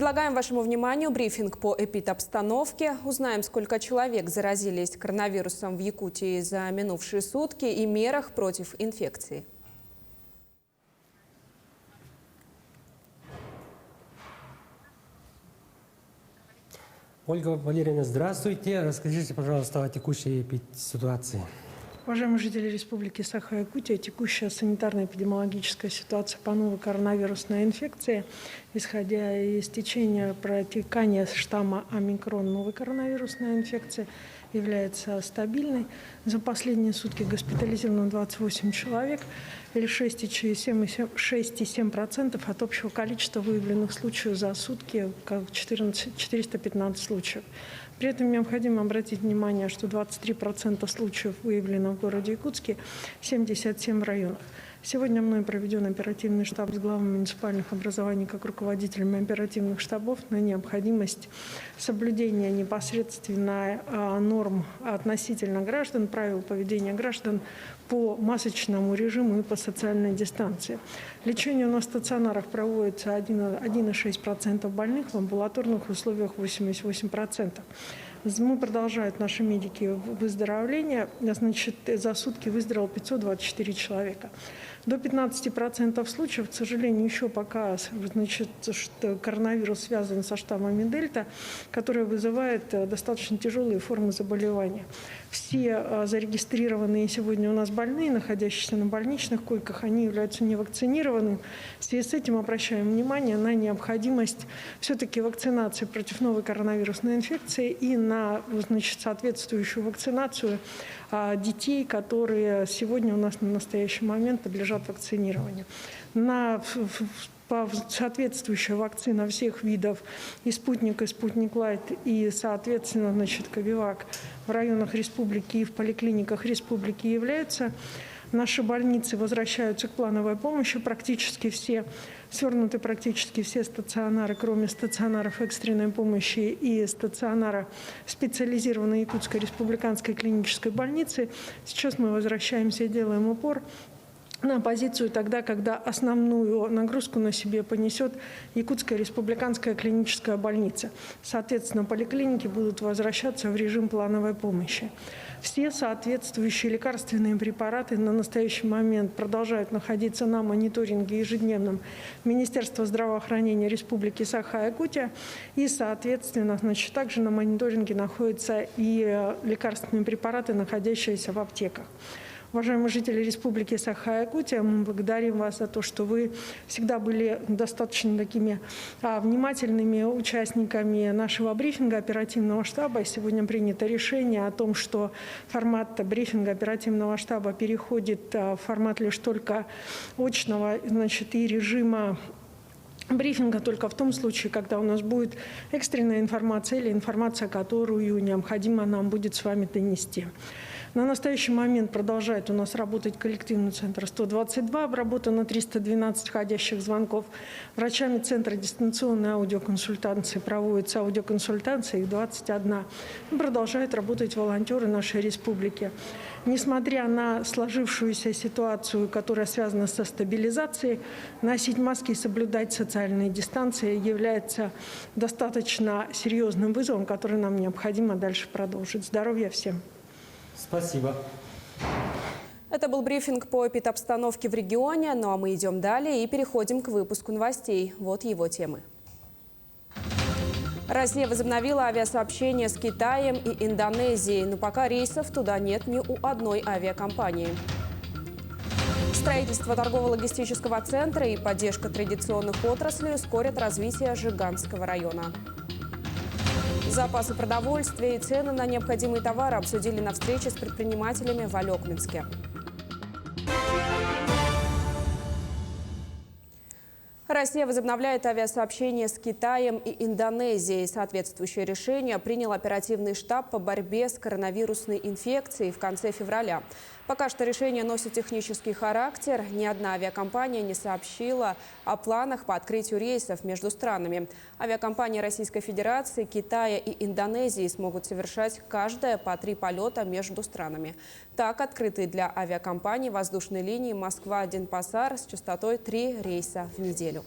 Предлагаем вашему вниманию брифинг по эпидобстановке. Узнаем, сколько человек заразились коронавирусом в Якутии за минувшие сутки и мерах против инфекции. Ольга Валерьевна, здравствуйте. Расскажите, пожалуйста, о текущей ситуации. Уважаемые жители Республики Саха-Якутия, текущая санитарно-эпидемиологическая ситуация по новой коронавирусной инфекции, исходя из течения протекания штамма омикрон новой коронавирусной инфекции, является стабильной. За последние сутки госпитализировано 28 человек, или 6,7% от общего количества выявленных случаев за сутки, как 415 случаев. При этом необходимо обратить внимание, что 23% случаев выявлено в городе Якутске, 77 в районах. Сегодня мной проведен оперативный штаб с главами муниципальных образований как руководителями оперативных штабов на необходимость соблюдения непосредственно норм относительно граждан, правил поведения граждан по масочному режиму и по социальной дистанции. Лечение у нас в стационарах проводится 1,6% больных, в амбулаторных условиях 88%. Мы продолжают, наши медики, выздоровление. Значит, за сутки выздоровело 524 человека. До 15% случаев, к сожалению, еще пока коронавирус связан со штаммами Дельта, который вызывает достаточно тяжелые формы заболевания. Все зарегистрированные сегодня у нас больные, находящиеся на больничных койках, они являются невакцинированными. В связи с этим обращаем внимание на необходимость все-таки вакцинации против новой коронавирусной инфекции и на соответствующую вакцинацию детей, которые сегодня у нас на настоящий момент подлежат вакцинированию. Соответствующая вакцина всех видов и «Спутник», и «Спутник Лайт», и, соответственно, Ковивак в районах республики и в поликлиниках республики являются. Наши больницы возвращаются к плановой помощи, практически все, свернуты практически все стационары, кроме стационаров экстренной помощи и стационара специализированной Якутской республиканской клинической больницы. Сейчас мы возвращаемся и делаем упор на позицию тогда, когда основную нагрузку на себе понесет Якутская республиканская клиническая больница. Соответственно, поликлиники будут возвращаться в режим плановой помощи. Все соответствующие лекарственные препараты на настоящий момент продолжают находиться на мониторинге ежедневном Министерства здравоохранения Республики Саха-Якутия. И, соответственно, также на мониторинге находятся и лекарственные препараты, находящиеся в аптеках. Уважаемые жители Республики Саха-Якутия, мы благодарим вас за то, что вы всегда были достаточно такими внимательными участниками нашего брифинга оперативного штаба. Сегодня принято решение о том, что формат брифинга оперативного штаба переходит в формат лишь только очного, и режима брифинга только в том случае, когда у нас будет экстренная информация или информация, которую необходимо нам будет с вами донести. На настоящий момент продолжает у нас работать коллективный центр 122, обработано 312 входящих звонков. Врачами Центра дистанционной аудиоконсультации проводятся аудиоконсультации, их 21. И продолжают работать волонтеры нашей республики. Несмотря на сложившуюся ситуацию, которая связана со стабилизацией, носить маски и соблюдать социальные дистанции является достаточно серьезным вызовом, который нам необходимо дальше продолжить. Здоровья всем! Спасибо. Это был брифинг по эпидобстановке в регионе. Ну а мы идем далее и переходим к выпуску новостей. Вот его темы. Россия возобновила авиасообщение с Китаем и Индонезией, но пока рейсов туда нет ни у одной авиакомпании. Строительство торгово-логистического центра и поддержка традиционных отраслей ускорят развитие Жиганского района. Запасы продовольствия и цены на необходимые товары обсудили на встрече с предпринимателями в Алекминске. Россия возобновляет авиасообщение с Китаем и Индонезией. Соответствующее решение принял оперативный штаб по борьбе с коронавирусной инфекцией в конце февраля. Пока что решение носит технический характер. Ни одна авиакомпания не сообщила о планах по открытию рейсов между странами. Авиакомпании Российской Федерации, Китая и Индонезии смогут совершать каждая по 3 полета между странами. Так, открыты для авиакомпаний воздушной линии Москва-Денпасар с частотой 3 рейса в неделю.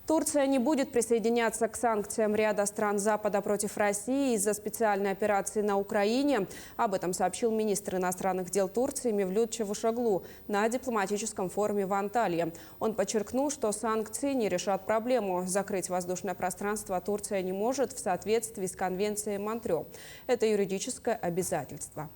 Турция не будет присоединяться к санкциям ряда стран Запада против России из-за специальной операции на Украине. Об этом сообщил министр иностранных дел Турции Мевлют Чавушоглу на дипломатическом форуме в Анталии. Он подчеркнул, что санкции не решат проблему. Закрыть воздушное пространство Турция не может в соответствии с Конвенцией Монтрео. Это юридическое обязательство.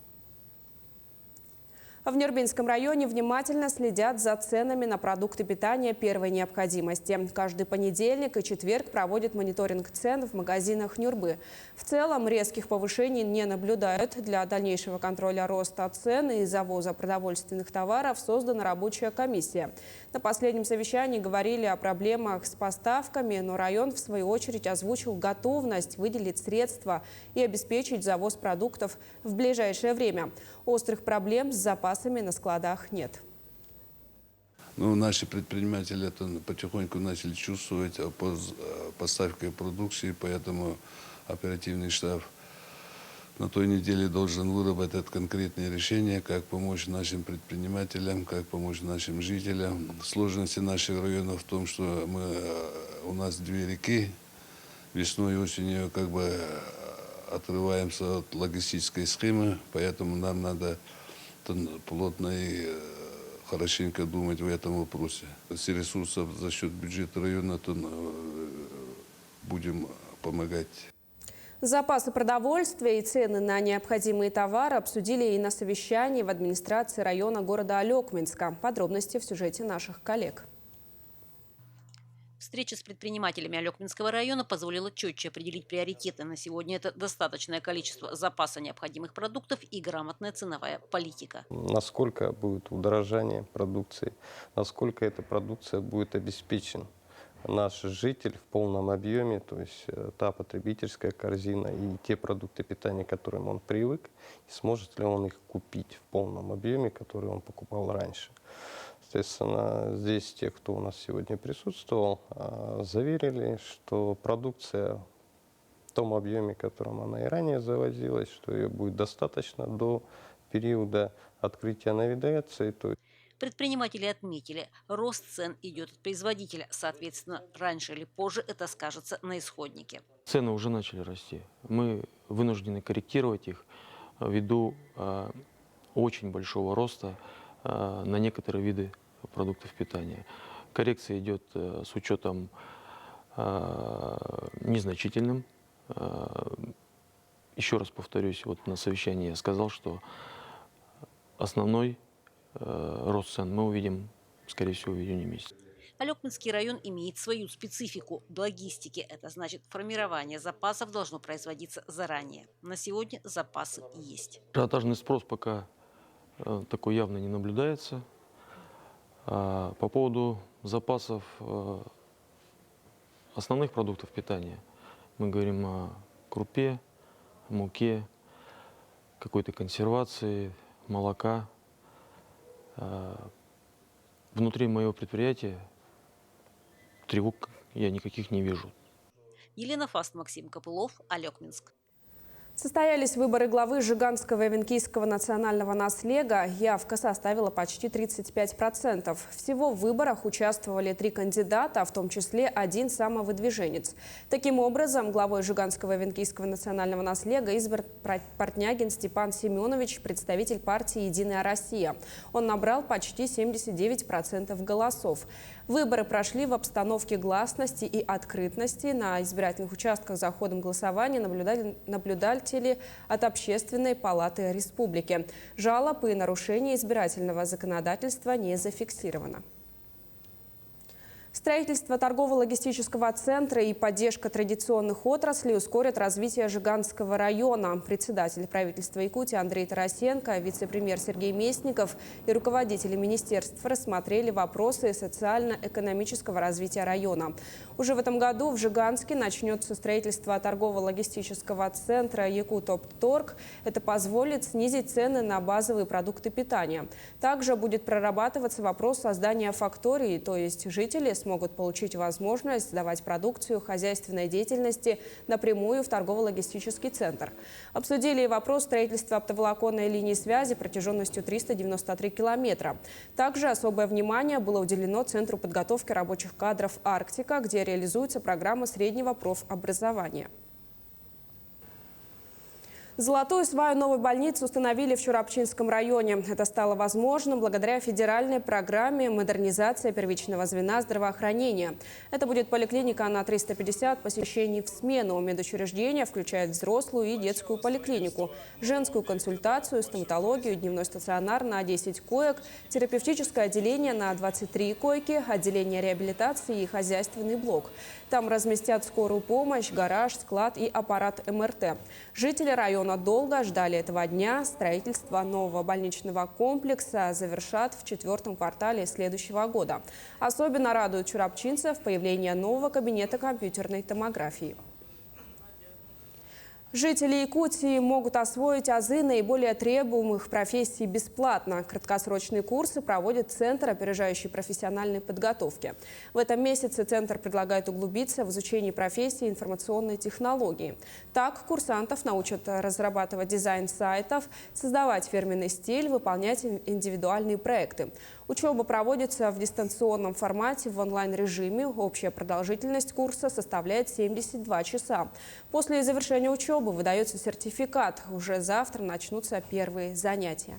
В Нюрбинском районе внимательно следят за ценами на продукты питания первой необходимости. Каждый понедельник и четверг проводят мониторинг цен в магазинах Нюрбы. В целом резких повышений не наблюдают. Для дальнейшего контроля роста цен и завоза продовольственных товаров создана рабочая комиссия. На последнем совещании говорили о проблемах с поставками, но район в свою очередь озвучил готовность выделить средства и обеспечить завоз продуктов в ближайшее время. Острых проблем с запасами на складах нет. Наши предприниматели это потихоньку начали чувствовать поставкой продукции, поэтому оперативный штаб на той неделе должен выработать конкретные решения, как помочь нашим предпринимателям, как помочь нашим жителям. Сложности наших районов в том, что у нас две реки, весной и осенью отрываемся от логистической схемы, поэтому нам надо плотно и хорошенько думать в этом вопросе. С ресурсов за счет бюджета района будем помогать. Запасы продовольствия и цены на необходимые товары обсудили и на совещании в администрации района города Алекминска. Подробности в сюжете наших коллег. Встреча с предпринимателями Алекминского района позволила четче определить приоритеты. На сегодня это достаточное количество запаса необходимых продуктов и грамотная ценовая политика. Насколько будет удорожание продукции, насколько эта продукция будет обеспечена. Наш житель в полном объеме, то есть та потребительская корзина и те продукты питания, к которым он привык, и сможет ли он их купить в полном объеме, который он покупал раньше. Соответственно, здесь те, кто у нас сегодня присутствовал, заверили, что продукция в том объеме, в котором она и ранее завозилась, что ее будет достаточно до периода открытия навигации. Предприниматели отметили, рост цен идет от производителя. Соответственно, раньше или позже это скажется на исходнике. Цены уже начали расти. Мы вынуждены корректировать их ввиду очень большого роста на некоторые виды продуктов питания. Коррекция идет с учетом незначительным. Еще раз повторюсь, на совещании я сказал, что основной рост цен мы увидим, скорее всего, в июне месяце. Алекминский район имеет свою специфику в логистике. Это значит, формирование запасов должно производиться заранее. На сегодня запасы есть. Ажиотажный спрос пока такой явно не наблюдается. По поводу запасов основных продуктов питания мы говорим о крупе, муке, какой-то консервации, молока. Внутри моего предприятия тревог я никаких не вижу. Елена Фаст, Максим Копылов, Алекминск. Состоялись выборы главы Жиганского и Венкийского национального наслега. Явка составила почти 35%. Всего в выборах участвовали 3 кандидата, в том числе 1 самовыдвиженец. Таким образом, главой Жиганского и Венкийского национального наслега избран Портнягин Степан Семенович, представитель партии «Единая Россия». Он набрал почти 79% голосов. Выборы прошли в обстановке гласности и открытности. На избирательных участках за ходом голосования наблюдатели от Общественной палаты республики. Жалоб и нарушений избирательного законодательства не зафиксировано. Строительство торгово-логистического центра и поддержка традиционных отраслей ускорят развитие Жиганского района. Председатель правительства Якутии Андрей Тарасенко, вице-премьер Сергей Местников и руководители министерств рассмотрели вопросы социально-экономического развития района. Уже в этом году в Жиганске начнется строительство торгово-логистического центра Якутопторг. Это позволит снизить цены на базовые продукты питания. Также будет прорабатываться вопрос создания фактории, то есть жители смогут смогут получить возможность сдавать продукцию хозяйственной деятельности напрямую в торгово-логистический центр. Обсудили и вопрос строительства оптоволоконной линии связи протяженностью 393 километра. Также особое внимание было уделено Центру подготовки рабочих кадров «Арктика», где реализуется программа среднего профобразования. Золотую сваю новой больницы установили в Чурапчинском районе. Это стало возможным благодаря федеральной программе «Модернизация первичного звена здравоохранения». Это будет поликлиника на 350 посещений в смену. Медучреждение включает взрослую и детскую поликлинику, женскую консультацию, стоматологию, дневной стационар на 10 коек, терапевтическое отделение на 23 койки, отделение реабилитации и хозяйственный блок. Там разместят скорую помощь, гараж, склад и аппарат МРТ. Жители района долго ждали этого дня. Строительство нового больничного комплекса завершат в 4-м квартале следующего года. Особенно радует чурапчинцев появление нового кабинета компьютерной томографии. Жители Якутии могут освоить азы наиболее требуемых профессий бесплатно. Краткосрочные курсы проводит Центр опережающей профессиональной подготовки. В этом месяце Центр предлагает углубиться в изучение профессии информационной технологии. Так, курсантов научат разрабатывать дизайн сайтов, создавать фирменный стиль, выполнять индивидуальные проекты. Учеба проводится в дистанционном формате в онлайн-режиме. Общая продолжительность курса составляет 72 часа. После завершения учебы выдается сертификат. Уже завтра начнутся первые занятия.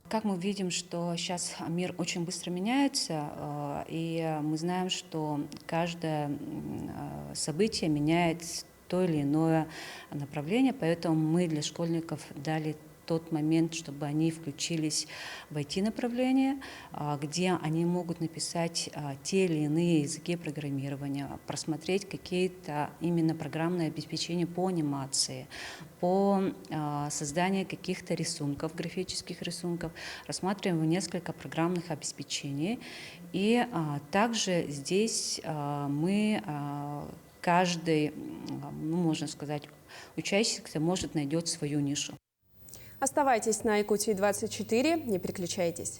Как мы видим, что сейчас мир очень быстро меняется, и мы знаем, что каждое событие меняет то или иное направление, поэтому мы для школьников дали тот момент, чтобы они включились в IT-направление, где они могут написать те или иные языки программирования, просмотреть какие-то именно программные обеспечения по анимации, по созданию каких-то рисунков, графических рисунков. Рассматриваем несколько программных обеспечений. И также здесь мы каждый, можно сказать, учащийся может найти свою нишу. Оставайтесь на Якутии 24, не переключайтесь.